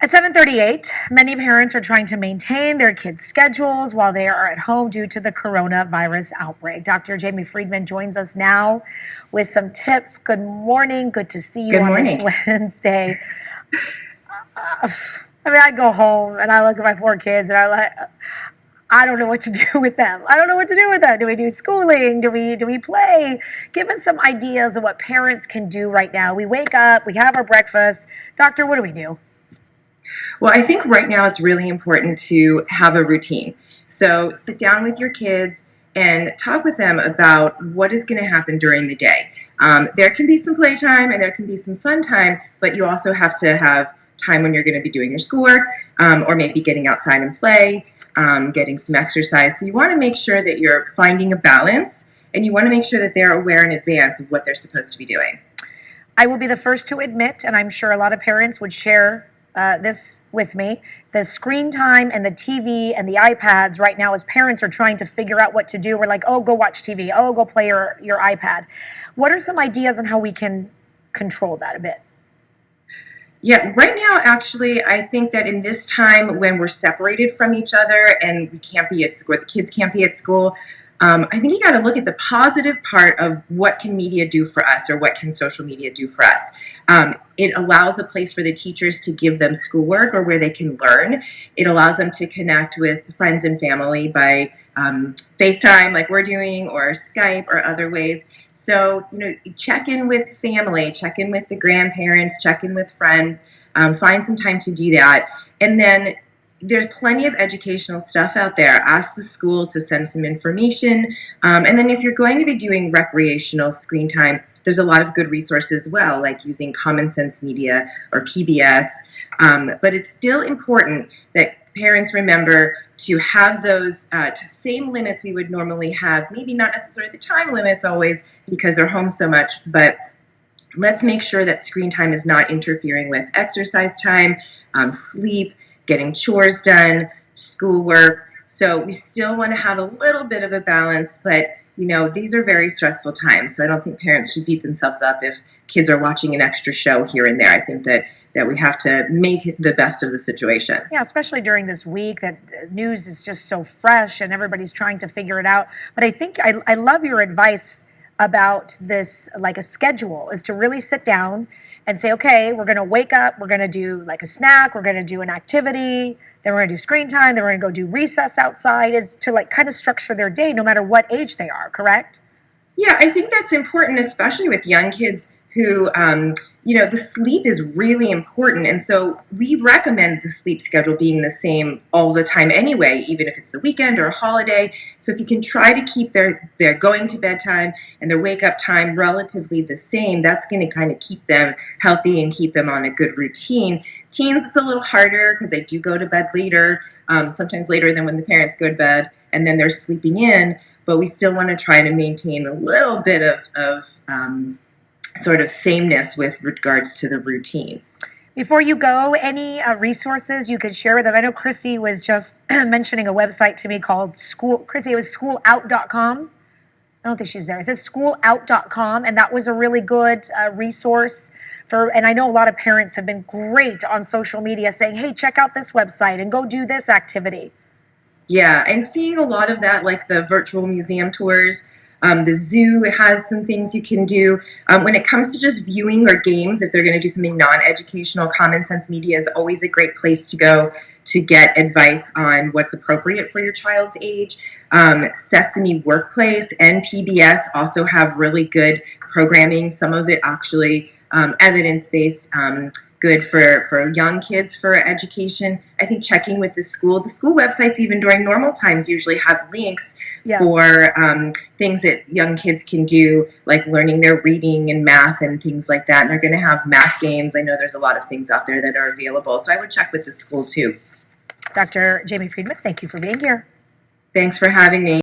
At 7:38, many parents are trying to maintain their kids' schedules while they are at home due to the coronavirus outbreak. Dr. Jamie Friedman joins us now with some tips. Good morning. Good to see you Good on this morning. Wednesday. I go home and I look at my four kids and I don't know what to do with them. I don't know what to do with them. Do we do schooling? Do we play? Give us some ideas of what parents can do right now. We wake up, we have our breakfast. Doctor, what do we do? Well, I think right now it's really important to have a routine. So sit down with your kids and talk with them about what is going to happen during the day. There can be some playtime and there can be some fun time, but you also have to have time when you're going to be doing your schoolwork, or maybe getting outside and play, getting some exercise. So you want to make sure that you're finding a balance, and you want to make sure that they're aware in advance of what they're supposed to be doing. I will be the first to admit, and I'm sure a lot of parents would share this with me, the screen time and the TV and the iPads right now, as parents are trying to figure out what to do. We're like, oh, go watch TV. Oh, go play your iPad. What are some ideas on how we can control that a bit? Yeah, right now, actually, I think that in this time when we're separated from each other and we can't be at school, the kids can't be at school, I think you got to look at the positive part of what can media do for us, or what can social media do for us. It allows a place for the teachers to give them schoolwork or where they can learn. It allows them to connect with friends and family by FaceTime, like we're doing, or Skype, or other ways. So, check in with family, check in with the grandparents, check in with friends, find some time to do that. And then there's plenty of educational stuff out there. Ask the school to send some information. And then if you're going to be doing recreational screen time, there's a lot of good resources as well, like using Common Sense Media or PBS. But it's still important that parents remember to have those same limits we would normally have. Maybe not necessarily the time limits always because they're home so much, but let's make sure that screen time is not interfering with exercise time, sleep, getting chores done, schoolwork. So we still want to have a little bit of a balance, but these are very stressful times. So I don't think parents should beat themselves up if kids are watching an extra show here and there. I think that we have to make the best of the situation. Yeah, especially during this week that news is just so fresh and everybody's trying to figure it out. But I think I love your advice about this, like a schedule, is to really sit down and say, okay, we're going to wake up, we're going to do like a snack, we're going to do an activity, then we're going to do screen time, then we're going to go do recess outside, is to like kind of structure their day no matter what age they are, correct? Yeah, I think that's important, especially with young kids who, the sleep is really important. And so we recommend the sleep schedule being the same all the time anyway, even if it's the weekend or a holiday. So if you can try to keep their going to bed time and their wake up time relatively the same, that's going to kind of keep them healthy and keep them on a good routine. Teens, it's a little harder because they do go to bed later, sometimes later than when the parents go to bed, and then they're sleeping in. But we still want to try to maintain a little bit of sort of sameness with regards to the routine. Before you go, any resources you could share with us? I know Chrissy was just mentioning a website to me called Chrissy, it was schoolout.com. I don't think she's there. It says schoolout.com, and that was a really good resource and I know a lot of parents have been great on social media saying, hey, check out this website and go do this activity. Yeah, I'm seeing a lot of that, like the virtual museum tours. The zoo has some things you can do. When it comes to just viewing or games, if they're going to do something non-educational, Common Sense Media is always a great place to go to get advice on what's appropriate for your child's age. Sesame Workplace and PBS also have really good programming, some of it actually evidence-based, good for young kids for education. I think checking with the school websites, even during normal times, usually have links Yes. for things that young kids can do, like learning their reading and math and things like that. And they're going to have math games. I know there's a lot of things out there that are available. So I would check with the school too. Dr. Jamie Friedman, thank you for being here. Thanks for having me.